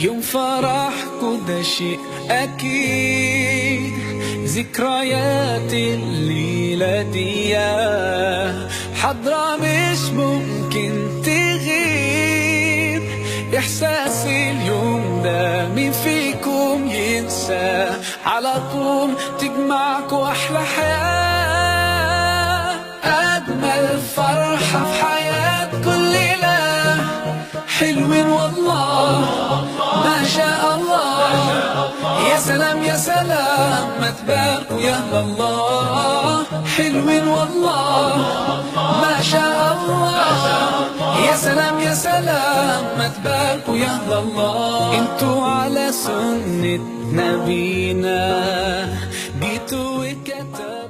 يوم فرح كده شيء أكيد، ذكريات الليلة دي حضرة مش ممكن تغيب. إحساس اليوم ده مين فيكم ينسى؟ على طول تجمعكوا أحلى حياة، أجمل فرحة في حياة كل ليلة. حلوين والله ما شاء الله، يا سلام يا سلام ما تباركوا يا الله. حلوين والله ما شاء الله، يا سلام يا سلام ما تباركوا يا الله. انتوا على سنة نبينا جيتوا وكتبتوا.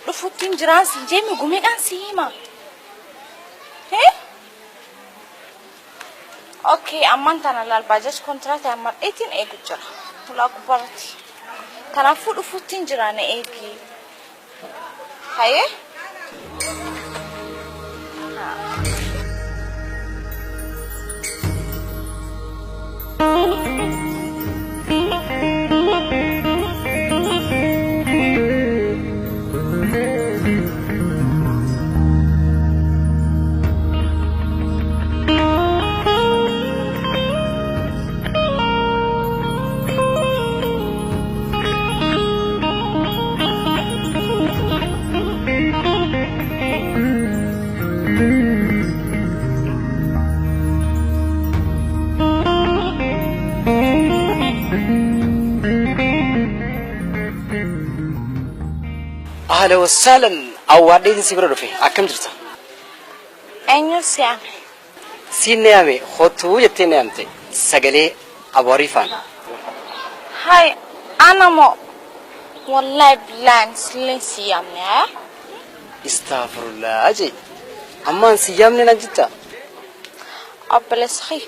رفوتين جراس جيمي قومي سيما. هي اوكي امانتنا للباجاج كونترات امر 18 اي جرا ولا كبرتي تنافو رفوتين جرانا ايجي هاي أهلا وسهلا أوادين سيبرو في أكمل جرتا أينو سيامي سينيامي خطو يتنيامتي سجلي أبوريفان هاي أنا مو والله بلان سلين سيامي استغفر الله أجي أما سيامني نجتا أبلسخي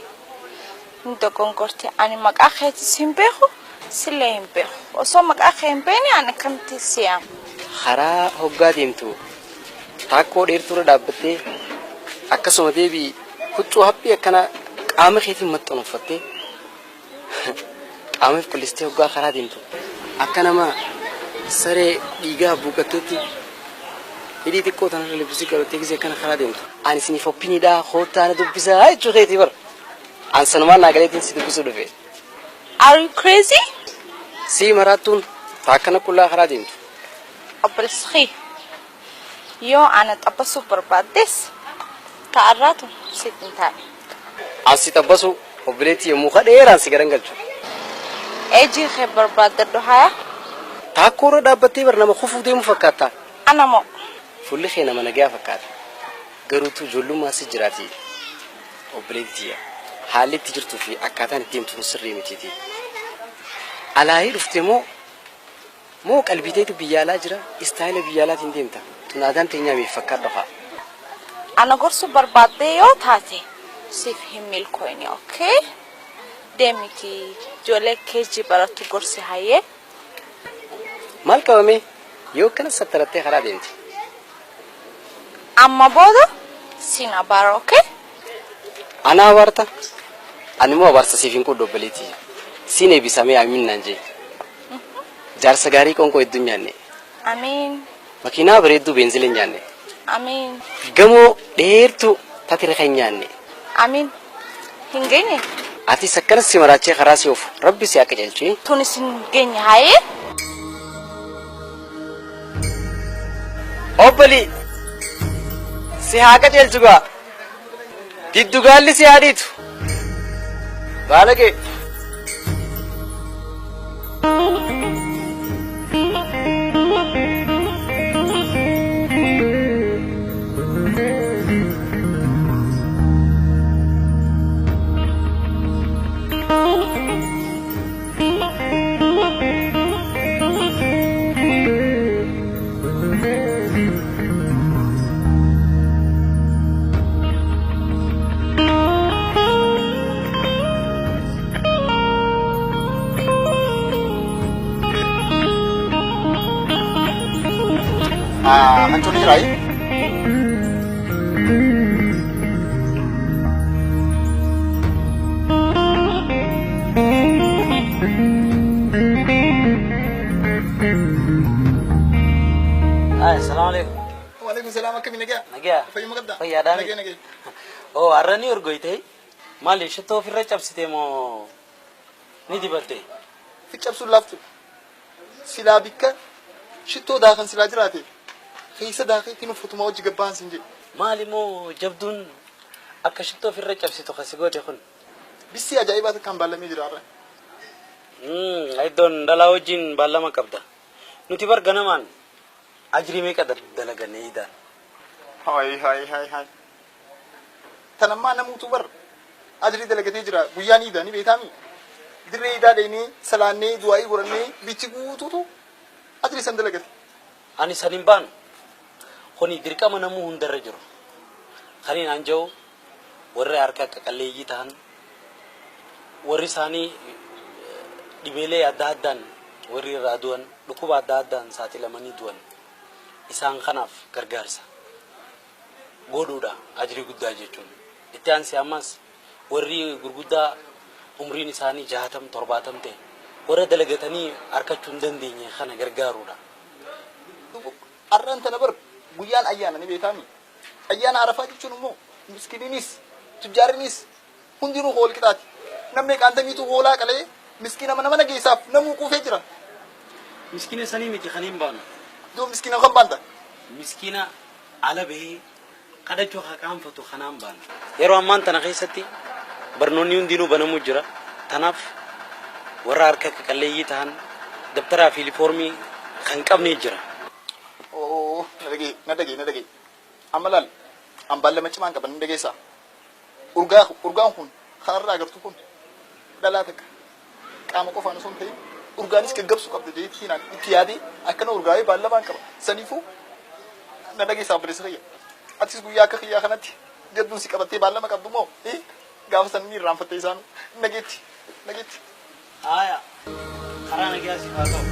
ندو كونكورتي أنا مك أخي تسيمبيخو سلين بيخو وصومك أخي بيني أنا كنت سيام خرا هوغا ديمتو تاكو ديرتو دابتي akkasuma deebi huccuu haphii akkana qaama keetiin maxxanfattee qaama qulistee hoggaa karaa deemtu akka nama saree dhiigaa buuqatteetti hidhii xiqqoo tanarra lebbisii qabattee gisee akkana karaa deemtu ani isiniif oppiniidhaa hoottaana dubbisaa jechuu keetii bara an sanumaan naagaleetiin si dubbisuu dhufe. Are you crazy? Si maraattuun taakkana qullaa karaa deemtu. Abbalsqii yoo ana xabbasuu barbaaddes ta'arraatu sitti taa'e. Asi tabbasu obboleetti yommuu kadheeraan si garangalchu. Ejii kee barbaadadhu haya. Taakkoorra dhaabbattee bara nama kufuu deemu fakkaata. Ana moo. Fulli kee nama nagaa fakkaata. Garuutu ijoollummaa si jiraati. Obboleettiya haalli itti jirtuu fi akkaataan itti deemtu sirrii mitiiti. Alaayii dhuftee moo qalbiteetu biyyaalaa jira istaayila biyyaalaatiin deemta. Tunaadaan teenyaa meef fakkaadha haa. Ana gorsu barbaadde yoo taate siif hin milkooyne okay? Deemiti ijoollee keejii barattu gorsi hayyee. Maal qabame yoo kana sattarattee karaa deemti. Amma booda siin abaara okay? Ana abaarta. Ani moo abaarsa siif hin qoodu obboleetti. Siin eebbisamee amiin naan jee. Jaarsa gaarii qoonqoo hedduu nyaanne. Amiin. Makiinaa bareedduu beenzila nyaanne. Amiin. Gamoo dheertuu tatira kan nyaanne. Amiin. Hin geenye. Ati sakkana si maraachee karaa si oofu rabbi si akka jalchee. Tunis hin geenye haayee. Obboli si haa qajeelchu gaa. Diddugaalli si haadhiitu. Baalagee. Hancur ni Rai. Assalamualaikum. Waalaikumsalam akkam nagaa. Nagaa. Fayyuma qabda. Fayyaadhaan. Nagaa. Oh, har'ani urgoyte. Maali shittoo ofirra cabsite moo ni dibatte? Fi cabsuun laaftu. Silaa bikka shittoo daakan silaa jiraate. Keessa daakeetiin uffatuma hojii gabbaan sin jedhe. Maali moo jabduun akka shittoo ofirra cabsitu kasi goote kun? Bissi ajaa'ibaatu kan baalamee jira har'a. Iddoon dhalaa wajjin baallama qabda. Nuti bar ganamaan ajrii meeqa dalagannee hiidaan? Hai. Tanammaa namuutu bar ajrii dalagatee jira guyyaan hiidanii beektaami. Dirree hiidaa dheenee salaannee du'aa'ii godhannee bichi guutuutu ajrii san dalagate. Ani sanin baanu kuni dirqama namuu hundarra jiru. Kaniin anja'u warri harka qaqalleeyyii ta'an warri isaanii dhibeelee adda addaan warri irraa du'an dhukkuba adda addaan saaxilamanii du'an isaan kanaaf gargaarsa godhuudha ajrii guddaa jechuun. Itti aansi ammas warri gurguddaa umriin isaanii 60-70 ta'e warra dalagatanii harkachuu hin dandeenye kana gargaaruudha. Arraan tana bar guyyaan ayyaana ni beektaami. Ayyaana Arafaa jechuun immoo miskiiniinis tujjaariinis hundinuu hool qixaati. Namni qaantamiitu hoolaa qalee miskiina mana geessaaf namuu quufee jira. Miskiina sanii miti kaniin baanu. Doo miskiina kan baanta. Miskiina ala bahee kadhachuu haqaanfatu kanaan baanu. Yeroo ammaan tana keessatti barnoonni hundinuu banamuu jira. Tanaaf warra harka qaqalleeyyii ta'an dabtaraa fi lifoormii kan qabnee jira. Oh, na dagee. Amma laal ambaallama cimaan qaban ni dageessaa. Urgaan kun kanarraa agartu kun dhalaa takka qaama qofaan osoo hin ta'in urgaanis gaggabsu qabda jeetiin itti yaadee akkana urgaa'ee baallamaan qaba. Saniifuu na dageessaa bilisa fayya. Atis guyyaa akka kiyyaa kanatti jadduun si qabattee baallama qabdu moo gaafa san ni irraanfattee isaan nageetti. Aya, karaa nagaa si haa ta'u.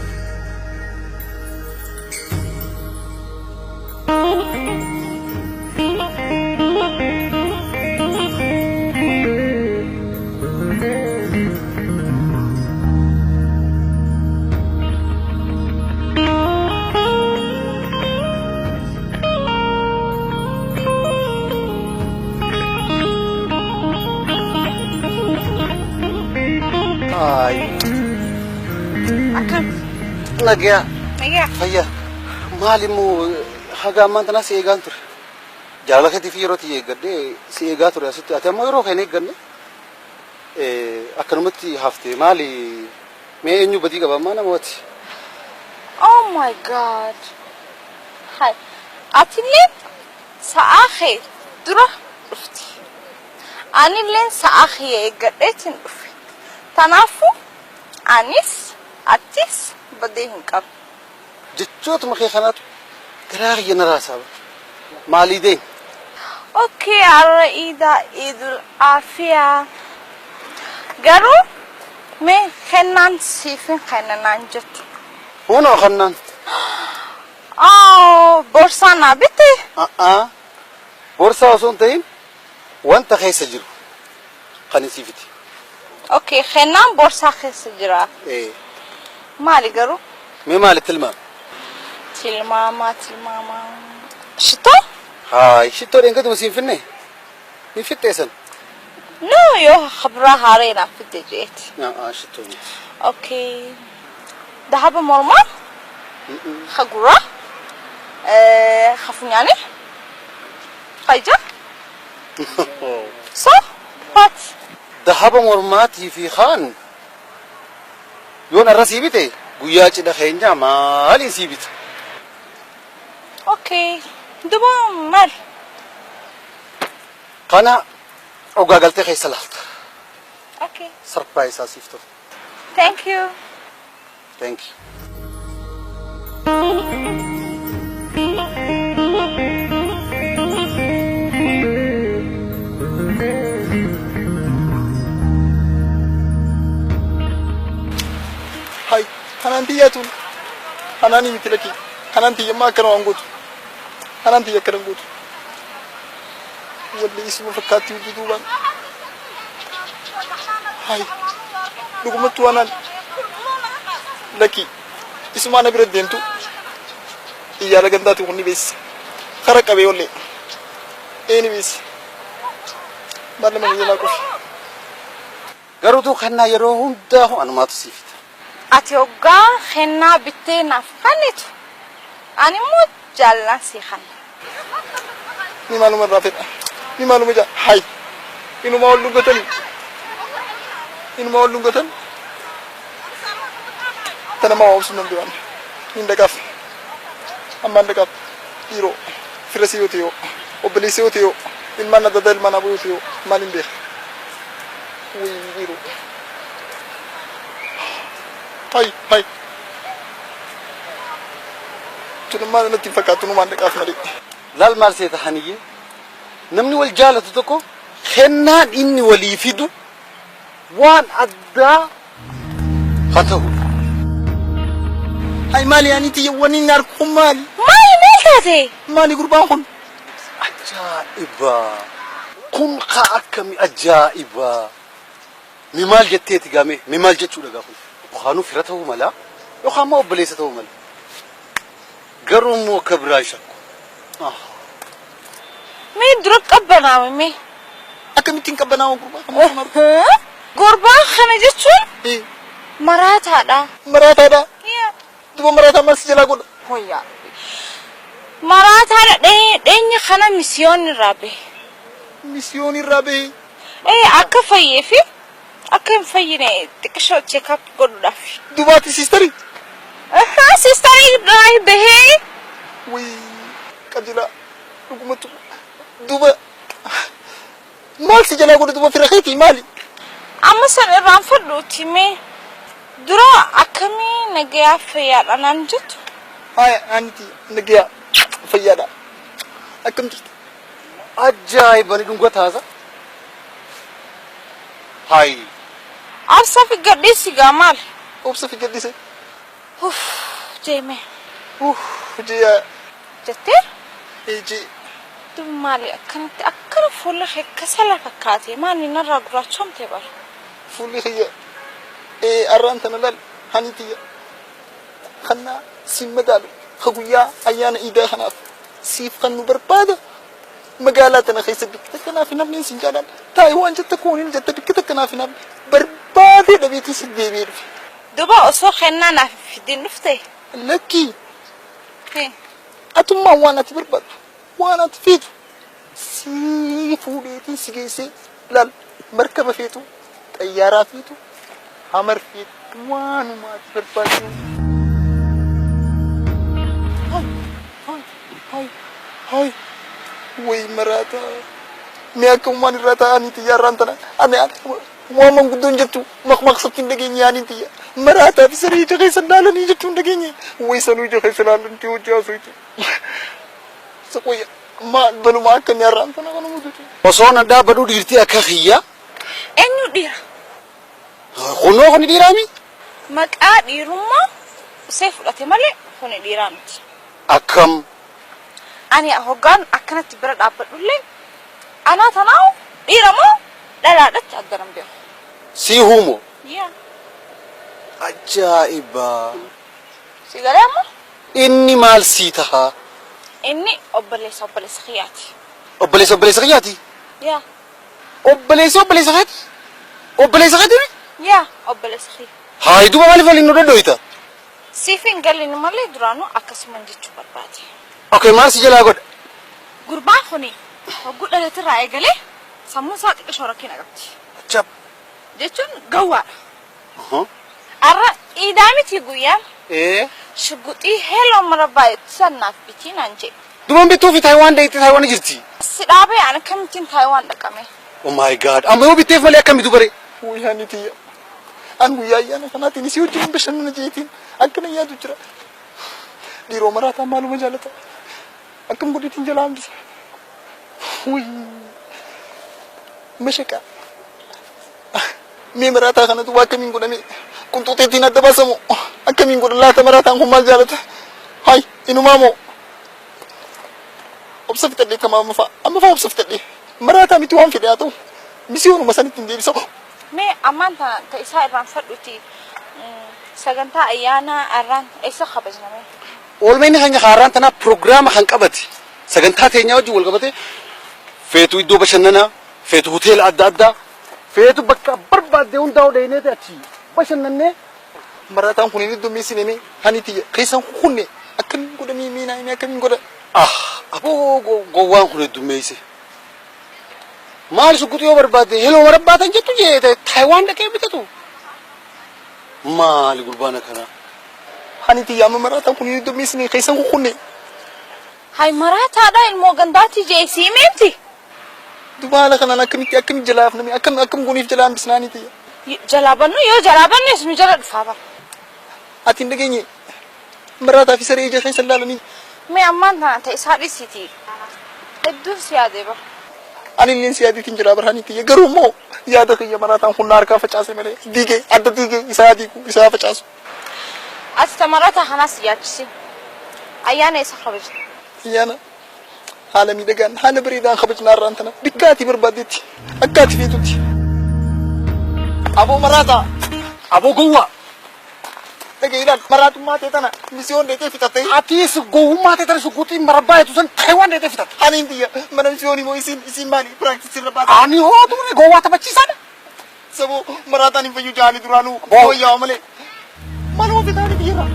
Akkam. Nagaa. Nagaa. Fayya. Maali moo haga ammaan tana si eegaan ture. Jaalala keetiif yeroo itti eeggadhee si eegaa ture asitti ati ammoo yeroo kan eegganne akkanumatti hafte maali mee eenyu badii qaba ammaa namooti. Oh my God. Hai. Atilleen sa'aa kee dura dhufti. Anilleen sa'aa kee eeggadheetiin dhufe. Tanaafu anis atis badee hin qabu. Jechootuma kee kanaatu garaa kiyya na raasaaba. Maalii dee? Okay, har'a Idul Afiyaa. Garuu mee kennaan siif hin kennanaan jettu. Hunoo kannaan. Boorsaa naa bitte. Boorsaa osoo hin ta'in wanta keessa jiru kan isiifiti. Okay, kennaan boorsaa keessa jira. Maali garuu? Mee maali tilmaama? Tilmaama. Shittoo? Haay, shittoo dheengaduma siin finne? Ni fixxeessan? No, yoo khabraa haaree naaf fidde jeeti. Shittoo miti. Okay. Dahaba mormaa? Khaguraa? Khafunyaani? Khayja? So, what? Dahaba mormaatii fi kaan yoon arra sii bite guyyaa cidha keenyaa maaliin sii bita? Okay. Duba maal? خنا وقاقلتي خي سلالت Okay. سربرايز اسيفتو Thank you. ثانك يو هاي حنانتياتون حناني مثلكي حنانتي ما كانوا عنقود حنانتي كانوا عنقود واللي اسمه فكاتي وجدوبان هاي لقمت وانا لكي اسمه أنا برد دينتو إياه لقنداتي وني بس خرق أبي ولا إيه بس بعد ما يجي لاكوش قرودو خنا يروهم داهو أنا ما تصيفت Ati hoggaa kennaa bittee naaf kennitu. Ani immoo jaallaan si kenna. ni maluma rafet ni maluma ja hay inu ma wallu gotan tana ma wawsu nan diwan inda gaf amma inda gaf iro firasi yotiyo oblisi yotiyo ilman na dadal mana bu yotiyo malin be wi iro hay tunu ma na tifaka tunu ma inda gaf mari لال مارسيت حنيه نمني والجالة تتكو خنان إني ولي فيدو وان أدا خطه هاي مالي يعني تيواني ناركم مالي Maali مالي قربان عجائبا كن خاكمي عجائبا ممال جتيتي قامي ممال جتشو لقاكم وخانو فرته ملا وخامو بليسته ملا قرمو كبرايشك Mee dura qabbanaa mee? Akkamittiin qabbanaa gurbaa? Gurbaa kana jechuun maraataadha. Maraataadha? Duba maraataa maal si jalaa godha? Hoyyaa. Maraataadha dheenya kana misiyoonni irraa bahe. Misiyoonni irraa bahe? Akka fayyee fi akka hin fayyine xiqqishoo cheekap godhuudhaaf. Dubaati siistarii? Siistarii irraa bahee. Wayii qajeelaa dhugumatu duba maal si jalaa godha duba fira keetii maali? Amma san irraan fadhuuti mee dura akkamii nagayaa fayyaadha naan jettu? Haaya anti nagayaa fayyaadha. Akkam jirtu? ajaa'iba ni dhungataasa hayi Absa fi gadhiisi gaa maal? Obsa fi gaddise? Deeme. Jiyaa Jettee? eejii Duba maali akkanatti akkana fuula kee kasala fakkaate maali narraa gurraachomte bara? fuulli kiyya arraan tana lal hanitiyya kannaa siin madaalu ka guyyaa ayyaana iidaa kanaaf siif kan nu barbaada magaalaa tana keessa bikkita kanaaf hin hafneen siin jaalaan taa'ee waan jetta kuuniin jetta bikkita kanaaf hin hafne barbaadee dhabeetii si deebi'ee dhufe. Duba osoo kennaa naaf fidin dhufte? Lakkii atummaan waan ati barbaaddu waan ati feetu si fuudheetiin si geessee laal markaba feetu xayyaaraa feetu hamar feetu waanuma ati barbaaddu. Hai way marata mi akka umman irra ta'anii xiyyaaraan tana ani waan manguddoon jettu maqmaqsattiin dhageenyaanii xiyya maraataa fi sarii ija keessa laalanii jechuun dhageenye way sanuu ija keessa laalantii hojii haasooyti saqoyya ma baluma akka inni har'aan tana kana mudutu osoo na dhaabadhu dhiirtii akka kiyya Eenyu dhiira? kunoo kuni dhiiraami Maqaa dhiirummaa usee fudhate malee kuni dhiiraa miti. akkam Ani hoggaan akkanatti bira dhaabbadhullee anaa tanaawu dhiira moo dhalaadhatti addanan beeku. sii huumoo Yaa. ajaa'iba Si galee amma? inni maal sii tahaa Inni obboleessa kiyyaati. obboleessa kiyyaati Yaa. obboleessa keeti obboleessa keeti Yaa obboleessa kiyya. hayi duba maaliif waliin nu dhodhoyta Siif hin galini malee duraanuu akkasuman jechuu barbaade. okay maal si jalaa godha Gurbaan kuni hogguu dhalatirraa eegalee sammuu isaa xiqqishoo rakkina qabdi. chap Jechuun gawwaadha. Arra iidaa miti guyyaan. Shugguxii heeloo mara baay'atu sannaaf bitii naan jedhe. دوما بيتو في تايوان ديتي تايوان جرتي سدابي أنا كم تين تايوان دكامي او ماي جاد اما هو بيتيف مالي كم يدبري ويهاني تي أنا وياي أنا كناتي نسيو جيم بشن نجيتين أكن يا دجرا دي رومرات مالو مجالته أكن بدي تنجلام بس وي مشكا مي مراتا كانت واكمين قدامي كنت تتين الدباسمو أكمين قد الله تمراتا هم مجالته هاي إنو مامو أبصفت لي كما أما فأبصفت لي مراتا ميتوان في دياتو مسيونو مساني تنجي بسو مي أمانتا تيسا إران فردوتي سجنتا أيانا أران إيسا خبزنا مي والمين خاني خاران تنا بروجرام خان قبتي سجنتا تينيا وجو والقبتي فيتو يدو بشننا فيتو هوتيل أدا فيتو بكا برباد ديون داو ديني تأتي بشننا marataan kun inni dummi sinemi haniti keessan kunne akkan godhanii miinaa inni akkan godha aboo gowwaan kun dummeeyse maal sukutu yoo barbaade heloo barbaatan jettu jeete taayiwaan dhaqee bitatu maali gurbaana kana haniti yaama marataan kun inni dummi sinemi keessan kunne هاي مراتها دا الموغنداتي جاي سيمنتي dubaala kanaan akkamitti jalaafnami akkam guniif jalaan bisnaaniti جلابنو يو جلابنو اسمي جلد فابا ati hin dhageenye maraataa fi saree ija keessan laalanii مي أمانتا تيسا ريسيتي الدور سيادة با ani illeen siyaadiitiin jira barhaniti garuu immoo yaada kiyya maraataan kun harkaa facaase malee diigee adda diigee isaa diigu isaa facaasu أستمرتها خلاص ياتشي أيانا إيسا خرج iyyaana haala miidhagaan haala bareedaan kabajnaarraan tana bikkaati barbaadeetti akkaati feetutti aboo maraataa aboo gowwaa dhaga'eedhaan maraatummaa ta'e tana misiyoon dheetee fixattee atiis gowwummaa ta'e tana sukuutii marabaayetu san taayiwaan dheetee fixatte ani hin biyya mana misiyoonii moo isin maali piraaktisii irra baata ani hootuune gowwaa taphachiisaadha saboo maraataan hin fayyu jaanii duraanuu Boo. hooyyaa malee maaluma fitaanii biyyarraa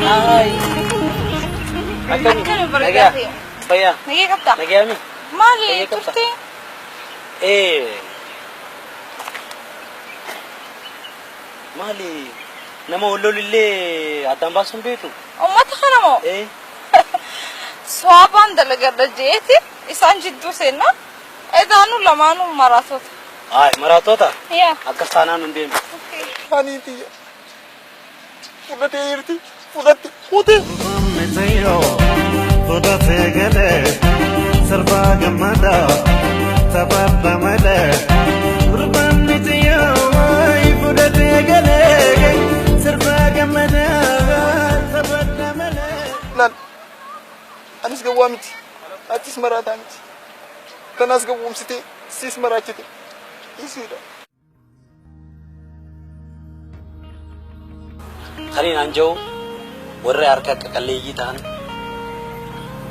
Ay. Akani. أكل Naga. برجاتي Baya. نجي كبتا Nagyami. مالي نجي كبتا. تفتي Mali. Nama ulolillee addaan baasuun beeku. أمتي خنمو سوابان دلقر جيتي إسان جدو سينا إذانو لمانو مراتوت Ay, maraatoota. يا Akkas taanaan hin deemu. ani biyya fudhatee jirti fudhatte fuutee Mitayo, fudhate gale, sirba gammada, taphatama male. Urban mitayo, fudhate gale, sirba gammada, taphatama male. laal anis gawwaa miti atis maraataa miti kanaas gawwoomsitee sis maraachite isiidha Kaniin anja'u warri harka qaqalleeyyii ta'an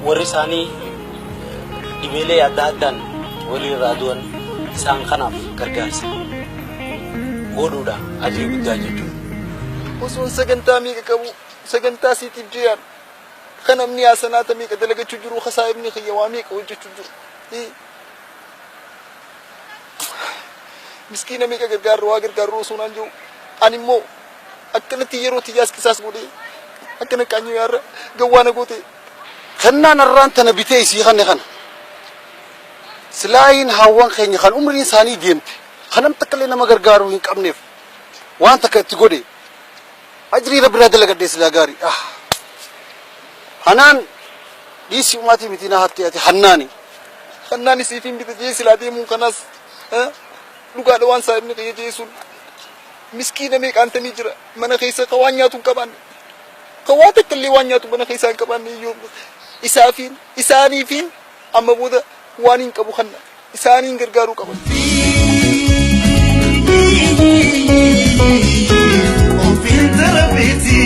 warri isaanii dhibeelee adda addaan walii irraa du'an isaan kanaaf gargaarsa godhuudha ajii guddaa jechuudha. osoon sagantaa miiqa qabu sagantaa siitiif jiyaan kan namni haasanaata miiqa dalagachuu jiru kasaa'ibni kiyya waa miiqa hojjechuu jiru miskiina miiqa gargaarru waa gargaarru osoon an jiru ani immoo akkanatti yeroo tiyyaas qisaas godhee akkana qaanyuu yaarra gawwaana goote kannaan arraan tana bitee isii kanne kana silaayin haawwan keenya kan umriin isaanii deemte kanam takkalee nama gargaaruu hin qabneef waan takka itti godhe ajrii rabbi irraa dalagadhee silaa gaarii hanaan dhiisii umaatii miti naa hattee ati hannaani kannaan isiifiin bita jee silaa deemuun kanaas dhugaadha waan saa'ibni kiyya jeesuun miskiina meeqaantamii jira mana keessa ka waan nyaatu hin qabaanne ka waa takkallee waan nyaatu mana keessaa hin qabaanne iyyuu isaaniifiin amma booda waan hin qabu kanna isaaniin gargaaruu qaban. Ofin tarabiti,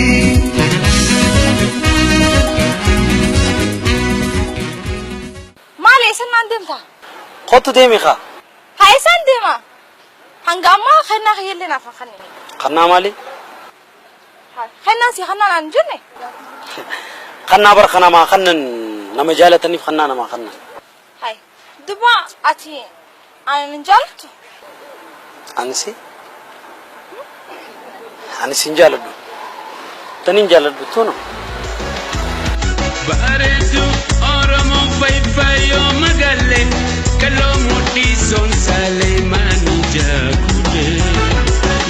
مالي إسان ما ندمتا Kottu deemi kaa. هاي إسان ديما هنقاما خينا خيالنا فخني Kannaa maali? خينا سي خنا ننجني Kannaa bar kanamaa kannan nama jaalataniif kannaa namaa kannan. هاي دبا أتي أنا نجالتو أنسي جالدو تنين جالدو تونا بارزو أرمو فايفايو مغالي كلو موتي سون ساليماني جاكولي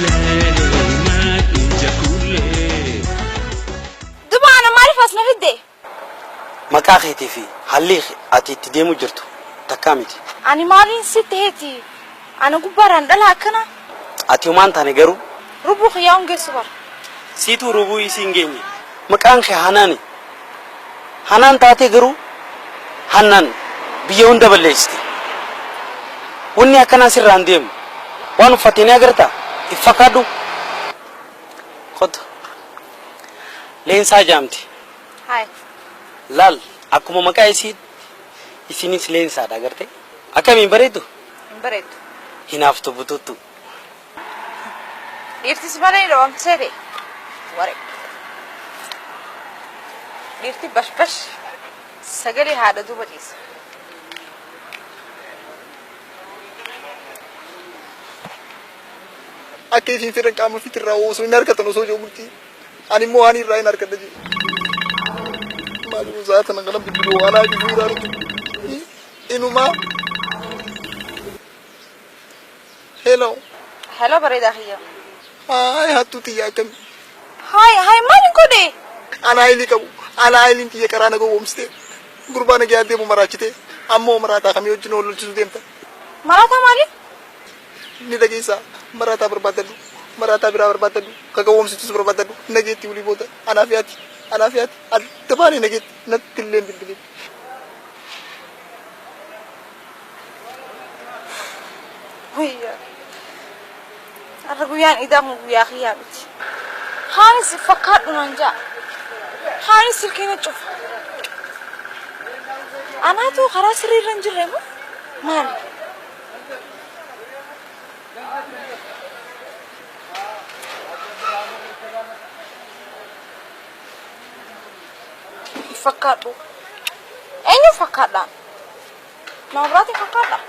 ليماني جاكولي دوبا أنا ما أعرف أصلا ردي مكاخيتي في هاللي أتي تديمو جرتو تكامتي أنا مالين ست هيتي أنا قبران دلها كنا أتي ومان تاني جرو ربو خيام جسور سيتو ربو يسينجيني مكان خي حنان تاتي جرو حنان بيون دبل استي وني أكنا سر رانديم وانو فتيني أجرتا إفكادو خد لين ساجامتي هاي لال أكو مكاي سيد إسينيس لين ساد أجرتي أكمل بريدو بريد هنافتو بتوتو ديرتي سبالي لو أم تسيري ورق ديرتي بش سجلي هذا دوبا جيس Akki fi qaama fi tirraa osoo hin harkatan osoo jiru murtii ani immoo waan irraa hin harkadha jiru maal zaata na kana bidiruu waan aaji fuudhaa jiru inumaa hello bareedaa kiyya haay hattuu xiyyaa akkami haay maaliin godhe ana haayilii qabu ana haayiliin xiyya karaa na gowwoomsitee gurbaa na gaaddee mu maraachitee ammoo maraataa kamii wajjin ol lolchisu deemta maraataa maaliif ni dhageessaa marataa barbaadadhu marataa biraa barbaadadhu kagawwoomsitus barbaadadhu nageetti ulii booda anaaf yaati adda baanee nageetti natti illee bilbilee guyyaa arra guyyaan idaamu guyyaa kiyyaa miti haanis fakkaadhu naan jaa haanis silkeena cufa anaatu karaa sirriirra hin jirre moo maali fakkaadhu eenyu fakkaadhaan nama biraati fakkaadha